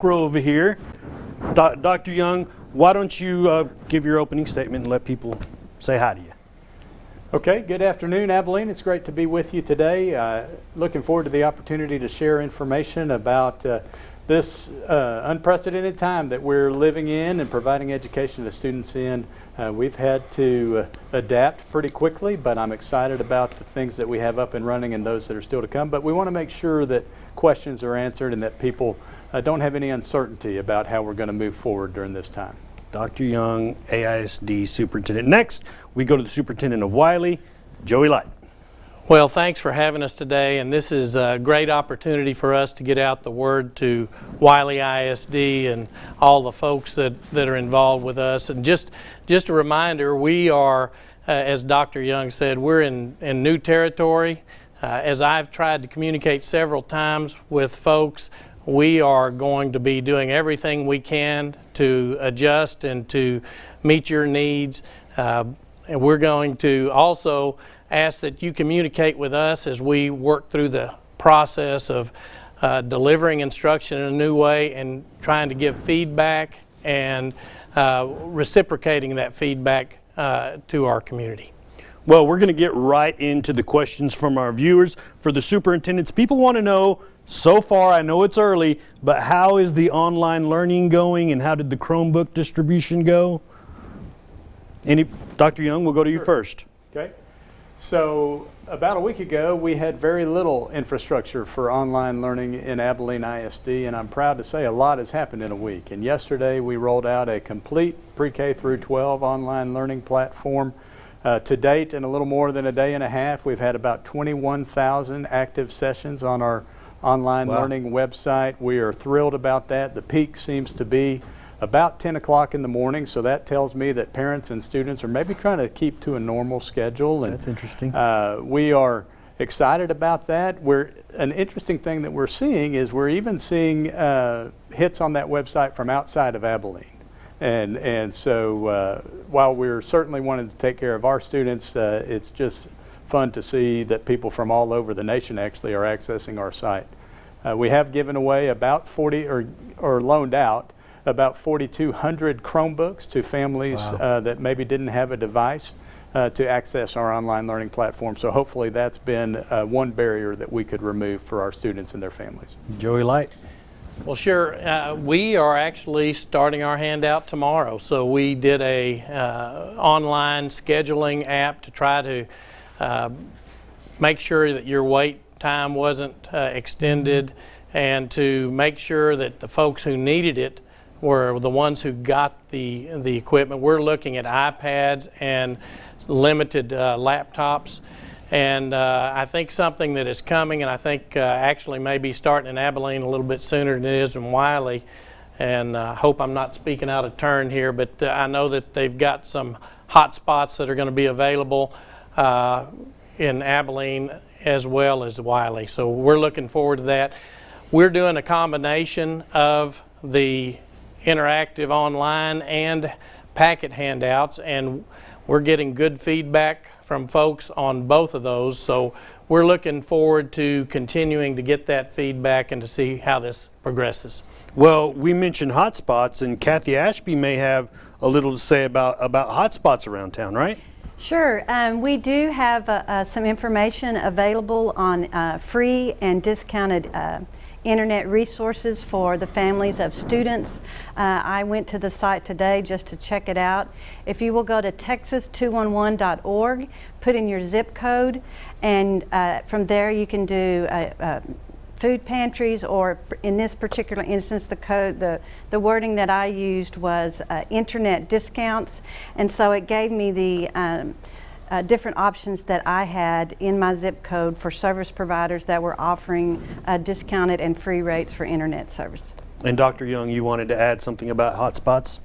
row over here. Dr. Young, why don't you give your opening statement and let people say hi to you. Okay, good afternoon, Abilene. It's great to be with you today. Looking forward to the opportunity to share information about this unprecedented time that we're living in and providing education to students in. We've had to adapt pretty quickly, but I'm excited about the things that we have up and running and those that are still to come. But we want to make sure that questions are answered and that people don't have any uncertainty about how we're going to move forward during this time. Dr. Young, AISD Superintendent. Next, we go to the Superintendent of Wylie, Joey Light. Well, thanks for having us today, and this is a great opportunity for us to get out the word to Wylie ISD and all the folks that are involved with us. And just a reminder, we are, as Dr. Young said, we're in new territory. As I've tried to communicate several times with folks, we are going to be doing everything we can to adjust and to meet your needs. And we're going to also ask that you communicate with us as we work through the process of delivering instruction in a new way and trying to give feedback and reciprocating that feedback to our community. Well, we're going to get right into the questions from our viewers. For the superintendents, people want to know, so far, I know it's early, but how is the online learning going and how did the Chromebook distribution go? Dr. Young, we'll go to you first. Okay. So about a week ago, we had very little infrastructure for online learning in Abilene ISD, and I'm proud to say a lot has happened in a week. And yesterday, we rolled out a complete pre-K through 12 online learning platform. To date, in a little more than a day and a half, we've had about 21,000 active sessions on our online learning website. We are thrilled about that. The peak seems to be about 10 o'clock in the morning, so that tells me that parents and students are maybe trying to keep to a normal schedule. And, that's interesting. We are excited about that. An interesting thing that we're seeing is we're even seeing hits on that website from outside of Abilene. And so while we're certainly wanting to take care of our students, it's just fun to see that people from all over the nation actually are accessing our site. We have given away about 40 or loaned out about 4,200 Chromebooks to families that maybe didn't have a device to access our online learning platform. So hopefully that's been one barrier that we could remove for our students and their families. Joey Light. Well, sure. We are actually starting our handout tomorrow. So we did a online scheduling app to try to make sure that your wait time wasn't extended and to make sure that the folks who needed it were the ones who got the equipment. We're looking at iPads and limited laptops. And I think something that is coming, and I think actually maybe starting in Abilene a little bit sooner than it is in Wylie, and I hope I'm not speaking out of turn here, but I know that they've got some hotspots that are going to be available in Abilene as well as Wylie. So we're looking forward to that. We're doing a combination of the interactive online and packet handouts, and we're getting good feedback from folks on both of those. So we're looking forward to continuing to get that feedback and to see how this progresses. Well, we mentioned hotspots, and Kathy Ashby may have a little to say about hotspots around town, right? Sure. We do have some information available on free and discounted internet resources for the families of students. I went to the site today just to check it out. If you will go to texas211.org, put in your zip code, and from there you can do food pantries, or in this particular instance, the wording that I used was internet discounts, and so it gave me the different options that I had in my zip code for service providers that were offering discounted and free rates for internet service. And Dr. Young, you wanted to add something about hotspots?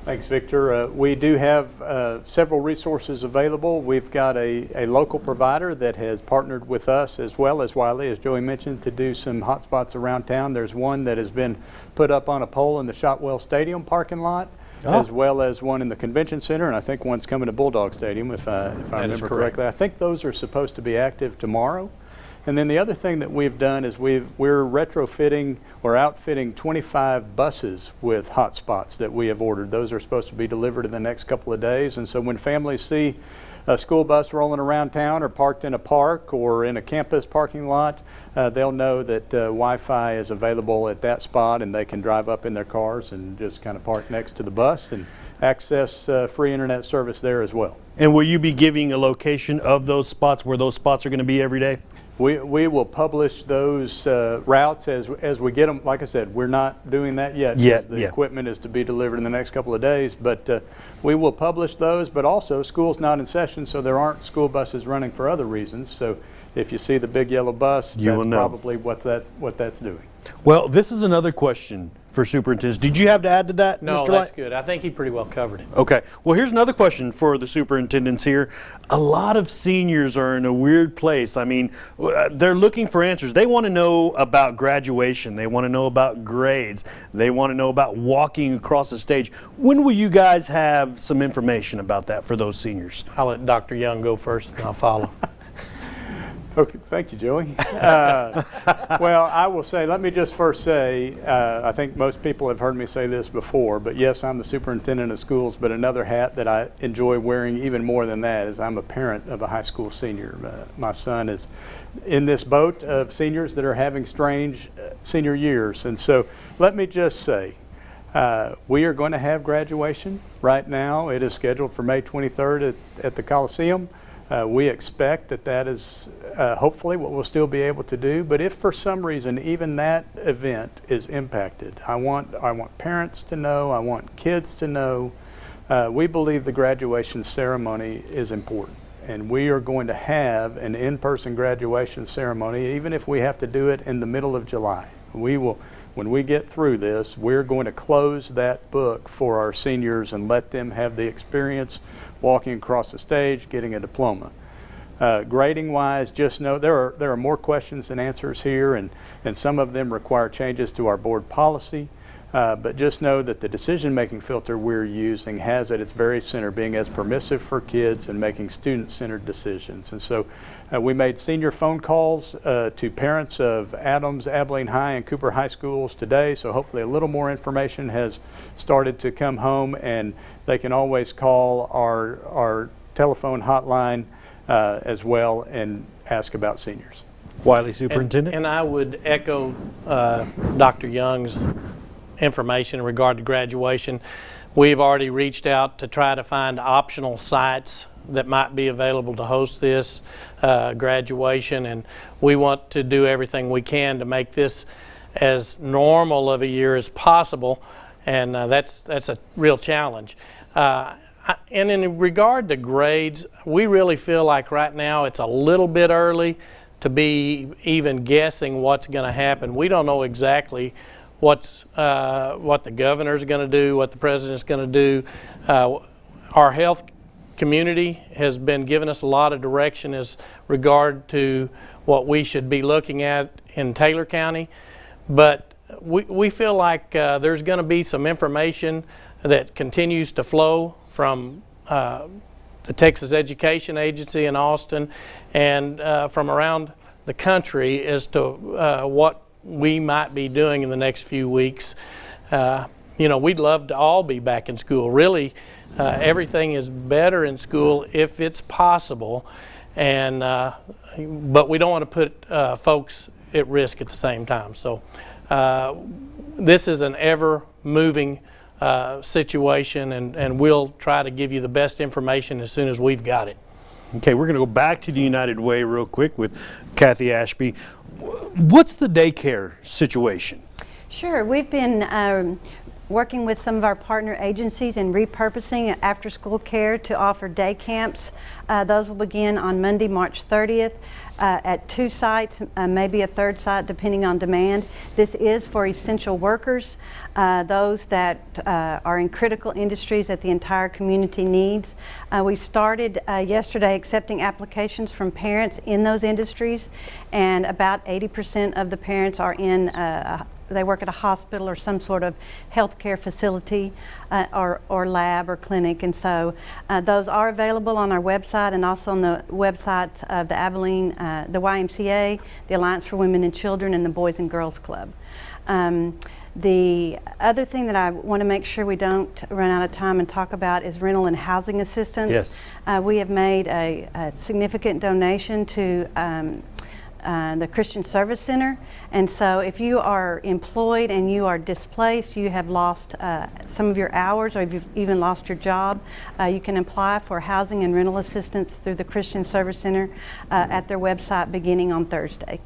Thanks, Victor. We do have several resources available. We've got a local provider that has partnered with us as well as Wylie, as Joey mentioned, to do some hotspots around town. There's one that has been put up on a pole in the Shotwell Stadium parking lot, as well as one in the convention center, and I think one's coming to Bulldog Stadium if I remember correctly. I think those are supposed to be active tomorrow. And then the other thing that we've done is we're retrofitting or outfitting 25 buses with hotspots that we have ordered. Those are supposed to be delivered in the next couple of days. And so when families see a school bus rolling around town or parked in a park or in a campus parking lot, they'll know that Wi-Fi is available at that spot, and they can drive up in their cars and just kind of park next to the bus and access free internet service there as well. And will you be giving a location of those spots, where those spots are going to be every day? We will publish those routes as we get them. Like I said, we're not doing that yet. The equipment is to be delivered in the next couple of days, but we will publish those. But also, school's not in session, so there aren't school buses running for other reasons. So if you see the big yellow bus, that's probably what that's doing. Well, this is another question for superintendents. Did you have to add to that, No, Mr. that's Light? good. I think he pretty well covered it. Okay. Well, here's another question for the superintendents here. A lot of seniors are in a weird place. I mean, they're looking for answers. They want to know about graduation. They want to know about grades. They want to know about walking across the stage. When will you guys have some information about that for those seniors? I'll let Dr. Young go first, and I'll follow. Okay, thank you, Joey. Well, I will say, let me just first say, I think most people have heard me say this before, but yes, I'm the superintendent of schools, but another hat that I enjoy wearing even more than that is I'm a parent of a high school senior. My son is in this boat of seniors that are having strange senior years. And so let me just say, we are going to have graduation right now. It is scheduled for May 23rd at the Coliseum. We expect that is hopefully what we'll still be able to do. But if for some reason even that event is impacted, I want parents to know, I want kids to know, we believe the graduation ceremony is important. And we are going to have an in-person graduation ceremony, even if we have to do it in the middle of July. We will, when we get through this, we're going to close that book for our seniors and let them have the experience walking across the stage, getting a diploma. Grading wise, just know there are more questions than answers here, and some of them require changes to our board policy. But just know that the decision-making filter we're using has at its very center being as permissive for kids and making student-centered decisions. And so we made senior phone calls to parents of Adams, Abilene High, and Cooper High schools today, so hopefully a little more information has started to come home, and they can always call our telephone hotline as well and ask about seniors. Wylie, superintendent? And I would echo Dr. Young's information in regard to graduation. We've already reached out to try to find optional sites that might be available to host this graduation, and we want to do everything we can to make this as normal of a year as possible, and that's a real challenge. And in regard to grades, we really feel like right now it's a little bit early to be even guessing what's going to happen. We don't know exactly what the governor's going to do, what the president's going to do. Our health community has been giving us a lot of direction as regard to what we should be looking at in Taylor County, but we feel like there's going to be some information that continues to flow from the Texas Education Agency in Austin and from around the country as to what we might be doing in the next few weeks. You know, we'd love to all be back in school. Really, everything is better in school if it's possible, and but we don't want to put folks at risk at the same time. So this is an ever-moving situation, and we'll try to give you the best information as soon as we've got it. Okay, we're going to go back to the United Way real quick with Kathy Ashby. What's the daycare situation? Sure. We've been working with some of our partner agencies in repurposing after-school care to offer day camps. Those will begin on Monday, March 30th at 2 sites, maybe a 3rd site depending on demand. This is for essential workers, those that are in critical industries that the entire community needs. We started yesterday accepting applications from parents in those industries, and about 80% of the parents are in they work at a hospital or some sort of healthcare facility or lab or clinic, and so those are available on our website and also on the websites of the Abilene, the YMCA, the Alliance for Women and Children, and the Boys and Girls Club. The other thing that I want to make sure we don't run out of time and talk about is rental and housing assistance. Yes. We have made a significant donation to the Christian Service Center, and so if you are employed and you are displaced, you have lost some of your hours, or if you've even lost your job, you can apply for housing and rental assistance through the Christian Service Center at their website beginning on Thursday.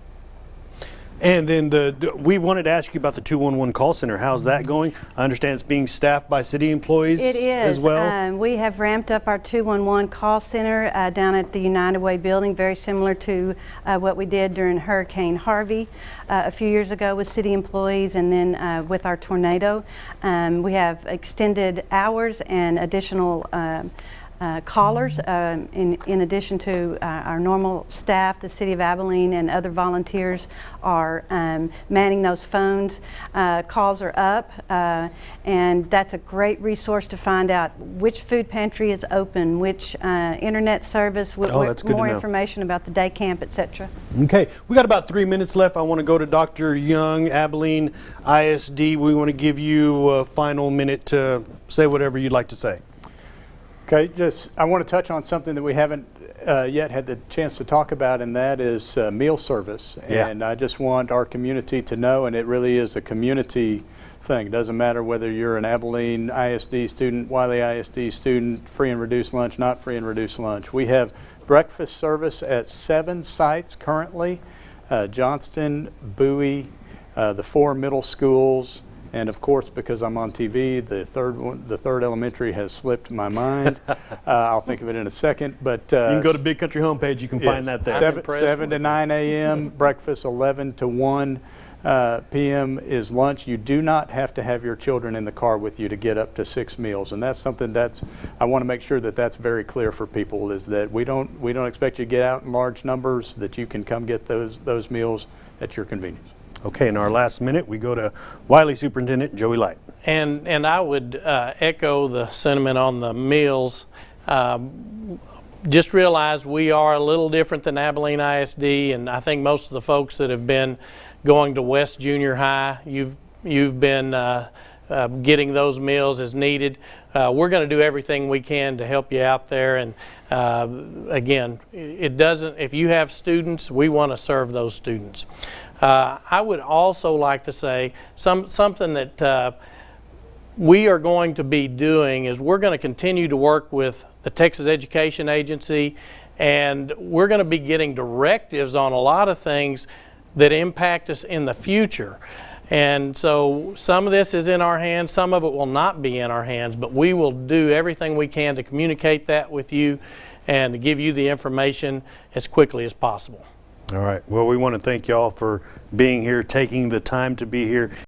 And then we wanted to ask you about the 211 call center. How's that going? I understand it's being staffed by city employees as well. We have ramped up our 211 call center down at the United Way building, very similar to what we did during Hurricane Harvey a few years ago with city employees, and then with our tornado. We have extended hours and additional callers in addition to our normal staff. The City of Abilene and other volunteers are manning those phones. Calls are up, and that's a great resource to find out which food pantry is open, which internet service, that's good more to know. information about the day camp, etc. Okay, we got about 3 minutes left. I want to go to Dr. Young, Abilene ISD. We want to give you a final minute to say whatever you'd like to say. Okay, I want to touch on something that we haven't yet had the chance to talk about, and that is meal service. Yeah. And I just want our community to know, and it really is a community thing. It doesn't matter whether you're an Abilene ISD student, Wylie ISD student, free and reduced lunch, not free and reduced lunch. We have breakfast service at 7 sites currently, Johnston, Bowie, the 4 middle schools, and of course, because I'm on TV, the third elementary has slipped my mind. I'll think of it in a second. But You can go to Big Country homepage. You can find that there. 7 to 9 a.m. breakfast, 11 to 1 p.m. is lunch. You do not have to have your children in the car with you to get up to 6 meals, and that's something I want to make sure that that's very clear for people, is that we don't expect you to get out in large numbers, that you can come get those meals at your convenience. Okay, in our last minute, we go to Wylie Superintendent Joey Light. And I would echo the sentiment on the meals. Just realize we are a little different than Abilene ISD, and I think most of the folks that have been going to West Junior High, you've been getting those meals as needed. We're going to do everything we can to help you out there, and again, if you have students, we want to serve those students. I would also like to say something that we are going to be doing is we're going to continue to work with the Texas Education Agency, and we're going to be getting directives on a lot of things that impact us in the future. And so some of this is in our hands, some of it will not be in our hands, but we will do everything we can to communicate that with you and to give you the information as quickly as possible. All right. Well, we want to thank y'all for being here, taking the time to be here.